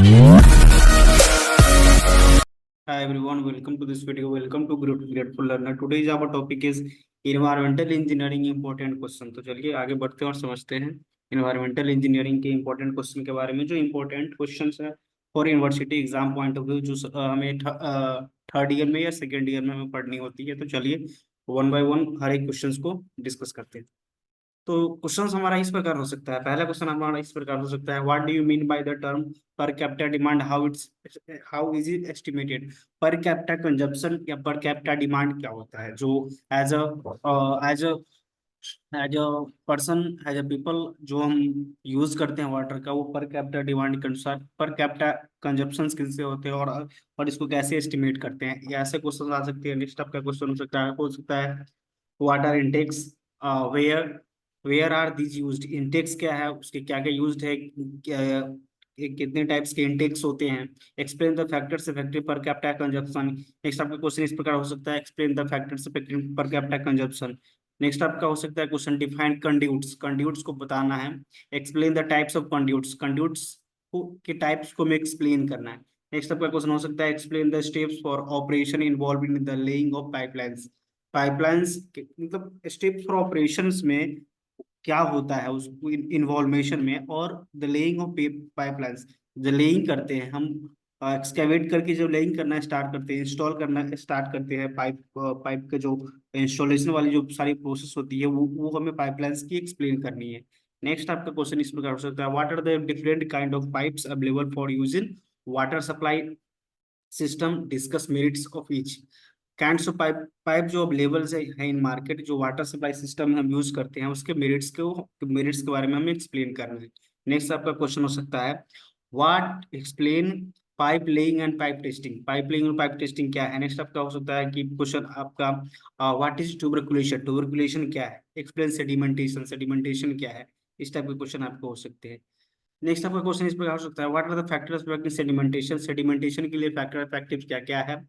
Hi everyone, welcome to this video. Welcome to Grateful Learner. Today's our topic is environmental engineering important question. तो चलिए आगे बढ़ते हैं और समझते हैं environmental engineering के important question के बारे में। जो important questions है for university exam point of view जो हमें थर्ड ईयर में या सेकेंड ईयर में हमें पढ़नी होती है। तो चलिए वन बाय वन हर एक क्वेश्चंस को डिस्कस करते हैं। तो क्वेश्चन हमारा इस प्रकार हो सकता है। पहला क्वेश्चन हमारा इस प्रकार हो सकता है, what do you mean by the term per capita demand, how is it estimated. Per capita consumption या पर कैपिटा डिमांड क्या होता है। जो as as as a person, as a people जो हम यूज करते हैं वाटर का, वो पर कैपिटा डिमांड के अनुसार पर कैपिटा कंजप्शन किनसे होते हैं और इसको कैसे एस्टिमेट करते हैं। ये ऐसे क्वेश्चन आ सकते हैं। नेक्स्ट आपका क्वेश्चन हो सकता है water intakes, where where are these used. Intakes क्या है, उसके क्या क्या यूज्ड है, कितने टाइप्स के इंटेक्स होते हैं। एक्सप्लेन द फैक्टर्स इफेक्टिव पर कैपिटा कंजप्शन। नेक्स्ट आपका क्वेश्चन इस प्रकार हो सकता है, एक्सप्लेन द फैक्टर्स इफेक्टिव पर कैपिटा कंजप्शन। नेक्स्ट आपका हो सकता है क्वेश्चन, डिफाइन कंड्यूट्स, कंड्यूट्स को बताना है। Explain the types of conduits, conduits के टाइप्स को हमें एक्सप्लेन करना है। नेक्स्ट आपका क्वेश्चन हो सकता है, explain the steps for operation involve in the laying of pipelines. Pipelines मतलब स्टेप्स फॉर ऑपरेशंस में क्या होता है उस इन्वॉल्वेशन में, और द लेइंग ऑफ पाइपलाइंस, जो लेइंग करते हैं हम, एक्सकेवेट करके जब लेइंग करना स्टार्ट करते हैं, इंस्टॉल करना स्टार्ट करते हैं, पाइप का जो इंस्टॉलेशन वाली जो सारी प्रोसेस होती है वो हमें पाइपलाइंस की एक्सप्लेन करनी है। नेक्स्ट आपका क्वेश्चन इस प्रकार हो सकता है, what are the different kind of pipes available for use in water supply system, discuss merits of each. Kinds of pipe, pipe जो अवेलेबल है इन मार्केट, जो वाटर सप्लाई सिस्टम में हम यूज करते हैं, उसके मेरिट्स के बारे में हमें एक्सप्लेन करना है। नेक्स्ट आपका क्वेश्चन हो सकता है, what explain pipe laying and pipe testing. Pipe laying और पाइप टेस्टिंग क्या है। नेक्स्ट आपका हो सकता है कि क्वेश्चन आपका, व्हाट इज ट्यूबरकुलेशन, ट्यूबरकुलेशन क्या है। एक्सप्लेन सेडिमेंटेशन, सेडिमेंटेशन क्या है। इस टाइप के क्वेश्चन आपको हो सकते हैं। नेक्स्ट आपका क्वेश्चन इस प्रकार हो सकता है, what are the factors affecting sedimentation, sedimentation के लिए फैक्टर इफेक्टिव क्या क्या है।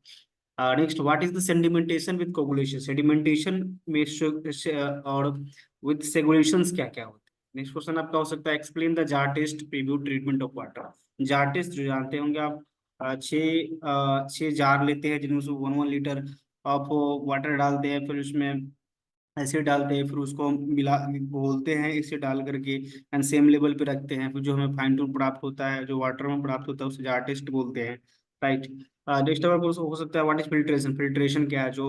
Next, what is the sedimentation with coagulation, sedimentation में और विद सेगुलेशंस क्या क्या होते हैं। नेक्स्ट क्वेश्चन आपका हो सकता है, explain the jar test preview treatment of water. Jar test जो जानते होंगे आप, छः जार लेते हैं जिनमें से 1 1 लीटर आप वाटर डालते हैं, फिर उसमें एसिड डालते हैं, फिर उसको मिला घोलते हैं इसे डाल करके एंड सेम लेवल पे रखते हैं, फिर जो हमें फाइन टून प्राप्त होता है, जो वाटर में प्राप्त होता है, उसे जार टेस्ट बोलते हैं। राइट। नेक्स्ट हो सकता है, व्हाट इज फिल्ट्रेशन, फिल्ट्रेशन क्या है। जो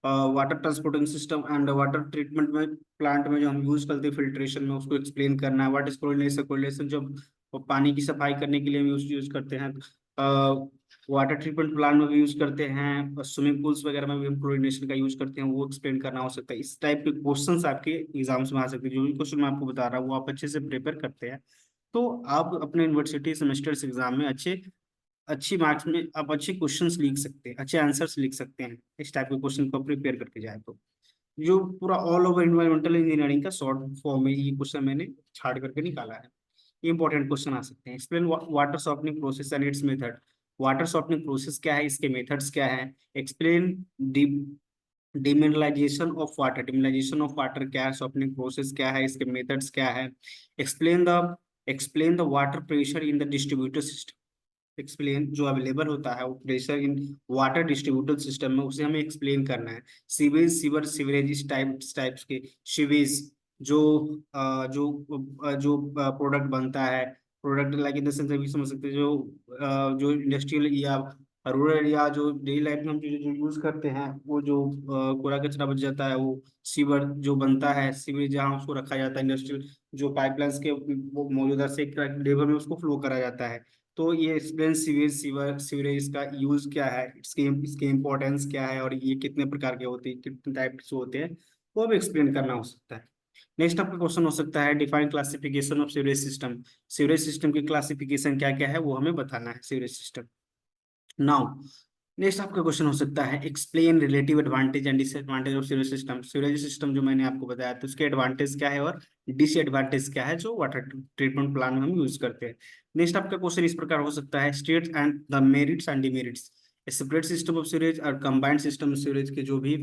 water transporting system and water treatment में प्लांट में जो हम यूज करते हैं फिल्ट्रेशन में, उसको एक्सप्लेन करना है। व्हाट इज क्लोरीनेशन, क्लोरीनेशन जब पानी की सफाई करने के लिए हम यूज करते हैं। वाटर ट्रीटमेंट प्लांट में भी यूज करते हैं, स्विमिंग पूल्स वगैरह में भी हम क्लोरीनेशन का यूज करते हैं, वो एक्सप्लेन करना हो सकता है। इस टाइप के क्वेश्चंस आपके एग्जाम्स में आ सकते हैं। जो भी क्वेश्चन मैं आपको बता रहा हूँ वो आप अच्छे से प्रिपेयर करते हैं, तो आप अपने यूनिवर्सिटी सेमेस्टर्स एग्जाम में अच्छी मार्क्स में आप अच्छे क्वेश्चंस लिख सकते हैं, अच्छे आंसर्स लिख सकते हैं, इस टाइप के क्वेश्चन को प्रिपेयर करके जाए तो। जो पूरा ऑल ओवर इन्वायरमेंटल इंजीनियरिंग का शॉर्ट फॉर्म में ये क्वेश्चन मैंने छाट करके निकाला है। इंपॉर्टेंट क्वेश्चन आ सकते हैं। Explain water softening process and it's method. Water softening process क्या है, इसके मेथड्स क्या है। Explain demineralisation of water, demineralisation of water क्या है, सॉफ्टनिंग प्रोसेस क्या है, इसके मेथड्स क्या है। Explain the water pressure in the distributor system. Explain जो अवेलेबल होता है वो pressure in water distributor system में, उसे हमें एक्सप्लेन करना है। सीवेज, सीवर, सीवरेज, इस टाइप्स के सीवेज जो जो प्रोडक्ट बनता है, product like in the sense अभी समझ सकते हैं, जो इंडस्ट्रियल या रूरल या जो डेली लाइफ में हम जो यूज करते हैं, वो जो कूड़ा कचरा बच जाता है, वो सीवर जो बनता है, सीवेज जहाँ उसको रखा जाता है, इंडस्ट्रियल जो पाइपलाइंस के वो मौजूदा से लेवल में उसको फ्लो करा जाता है। तो ये एक्सप्लेन सीवरेज का यूज क्या है, इसके इसके इम्पोर्टेंस क्या है, और ये कितने प्रकार के होते हैं, कितने टाइप से होते हैं, वो भी एक्सप्लेन करना हो सकता है। नेक्स्ट आपका क्वेश्चन हो सकता है, define classification of sewerage system. Sewerage system की क्लासिफिकेशन क्या क्या है वो हमें बताना है, सीवरेज सिस्टम। नाउ नेक्स्ट आपका क्वेश्चन हो सकता है, explain relative advantage and disadvantage of sewerage system. Sewerage system जो मैंने आपको बताया तो उसके एडवांटेज क्या है और डिसएडवांटेज क्या है जो वाटर ट्रीटमेंट प्लांट में हम यूज करते हैं। नेक्स्ट आपका क्वेश्चन इस प्रकार हो सकता है, state and the merits and demerits. Separate system of sewerage और कंबाइंड सिस्टम ऑफ सीवरेज के जो भी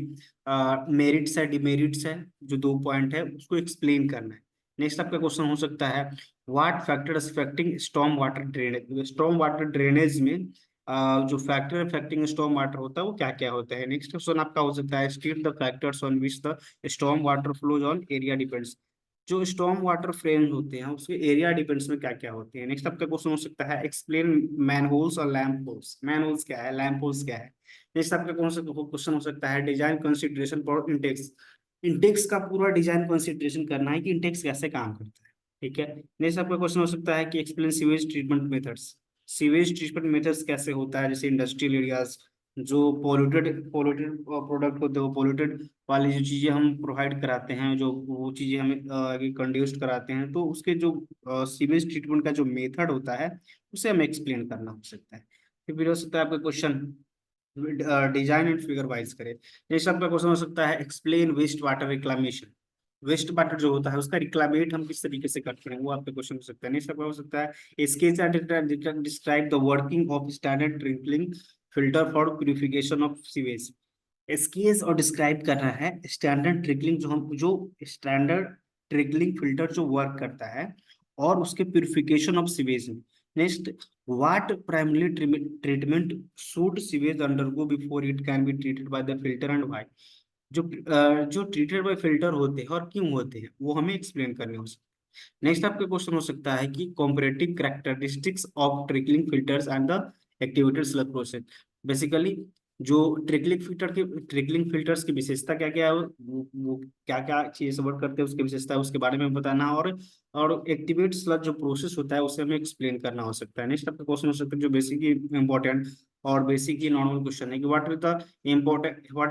मेरिट्स है डिमेरिट्स है, जो 2 पॉइंट है उसको एक्सप्लेन करना है। नेक्स्ट आपका क्वेश्चन हो सकता है what factors affecting storm water drainage. Storm water drainage में जो फैक्टर अफेक्टिंग स्टॉर्म वाटर होता है वो क्या क्या होता है। नेक्स्ट क्वेश्चन आपका हो सकता है state the factors on which the storm water flows on area depends. जो स्टॉर्म वाटर फ्रेम होते हैं उसके एरिया डिपेंड्स में क्या क्या होते हैं। नेक्स्ट आपका क्वेश्चन हो सकता है एक्सप्लेन मैनहोल्स और लैम्प होल्स। मैनहोल्स क्या है, लैम्प होल्स क्या है। नेक्स्ट आपका क्वेश्चन हो सकता है design consideration for Intex. Intex का पूरा डिजाइन कंसिडरेशन करना है कि इंटेक्स कैसे काम करता है। ठीक है। नेक्स्ट आपका क्वेश्चन हो सकता है कि explain sewage treatment methods. Sewage treatment methods कैसे होता है, जैसे इंडस्ट्रियल एरियाज जो पोल्यूटेड पोल्यूटेड प्रोडक्ट होते हैं, वो पोल्यूटेड वाली जो चीजें हम प्रोवाइड कराते हैं, जो वो चीजें हमें आगे कंड्यूस्ड कराते हैं, तो उसके जो सीवेज ट्रीटमेंट का जो मेथड होता है उसे हमें एक्सप्लेन करना हो सकता है। फिर हो सकता है आपका question design and figure wise करें। जैसे आपका क्वेश्चन हो सकता है explain waste water reclamation. Waste water जो होता है उसका रिक्लामेट हम किस तरीके से करते हैं, वो आपका क्वेश्चन हो सकता है। नेक्स्ट आपका हो सकता है sketch and describe the working of standard trickling filter for purification of sewage. Sketch और डिस्क्राइब करना है स्टैंडर्ड ट्रिकलिंग, जो स्टैंडर्ड ट्रिकलिंग फिल्टर जो वर्क करता है और उसके प्यूरिफिकेशन ऑफ सीवेज में। Next what primary treatment should sewage undergo before it can be treated by the filter and why. जो ट्रीटेड बाय फिल्टर होते हैं और क्यों होते हैं वो हमें एक्सप्लेन करने हो सकते हैं। नेक्स्ट आपका क्वेश्चन हो सकता है कि comparative characteristics of trickling filters and the activated slug process. Basically जो ट्रिकलिंग फिल्टर्स की विशेषता क्या क्या है, वो क्या क्या चीजें से वर्क करते हैं उसकी विशेषता है उसके बारे में बताना, और एक्टिवेट स्लग जो प्रोसेस होता है उसे हमें एक्सप्लेन करना हो सकता है। नेक्स्ट आपका क्वेश्चन हो सकता है जो बेसिक इंपॉर्टेंट और बेसिक ही नॉर्मल क्वेश्चन है कि what is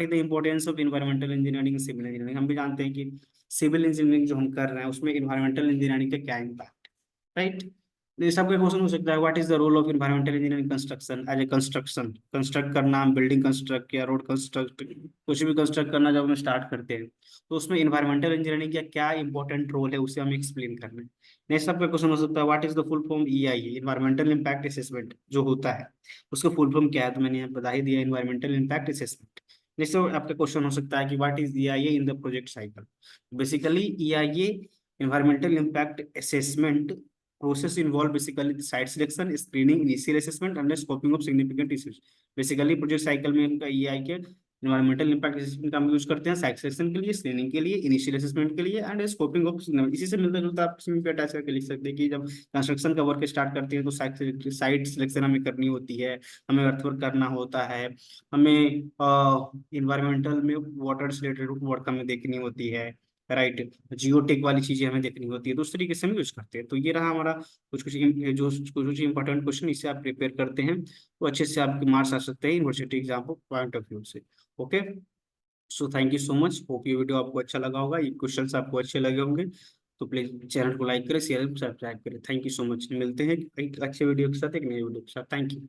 the importance of environmental engineering, civil engineering. हम भी जानते हैं कि सिविल इंजीनियरिंग जो हम कर रहे हैं उसमें इन्वायरमेंटल इंजीनियरिंग का क्या इम्पैक्ट, राइट। ये सबका क्वेश्चन हो सकता है what is the role of environmental engineering construction as a construction. Construct करना, बिल्डिंग कंस्ट्रक्ट या रोड कंस्ट्रक्ट, कुछ भी कंस्ट्रक्ट करना जब हम स्टार्ट करते हैं तो उसमें इन्वायरमेंटल इंजीनियरिंग का क्या इंपॉर्टेंट रोल है उसे हम एक्सप्लेन करना है। नेक्स्ट आपका क्वेश्चन हो सकता है what is the full form EIA, environmental impact assessment जो होता है उसका फुल फॉर्म क्या है, तो मैंने यहाँ बता ही दिया, इन्वायरमेंटल इम्पैक्ट असेसमेंट। नेक्स्ट आपका क्वेश्चन हो सकता है कि what is EIA in the project cycle. Basically EIA environmental impact assessment process involve basically the site selection, screening, initial assessment and scoping of significant issues। Basically project cycle में इनका EI के environmental impact assessment का हम use करते हैं site selection के लिए, screening के लिए, इनिशियल असेसमेंट के लिए एंड स्कोपिंग ऑफ। इसी से मिलता जुलता आप इसमें भी अटैच करके लिख सकते हैं कि जब कंस्ट्रक्शन का वर्क स्टार्ट करते हैं तो साइट सिलेक्शन हमें करनी होती है, हमें अर्थवर्क करना होता है, हमें इन्वायरमेंटल में वाटर से रिलेटेड वर्क हमें देखनी होती है, राइट। जियोटेक वाली चीजें हमें देखनी होती है, तो उस तरीके से हम यूज करते हैं। तो ये रहा हमारा कुछ कुछ इंपॉर्टेंट क्वेश्चन, इससे आप प्रिपेयर करते हैं तो अच्छे से आपके मार्क्स आ सकते हैं university exam point of view से। Okay, so thank you so much, hope ये वीडियो आपको अच्छा लगा होगा, ये क्वेश्चंस आपको अच्छे लगे होंगे। तो प्लीज चैनल को लाइक करें, शेयर सब्सक्राइब करें। थैंक यू सो मच, मिलते हैं एक अच्छे वीडियो के साथ, एक नए वीडियो के साथ। Thank you.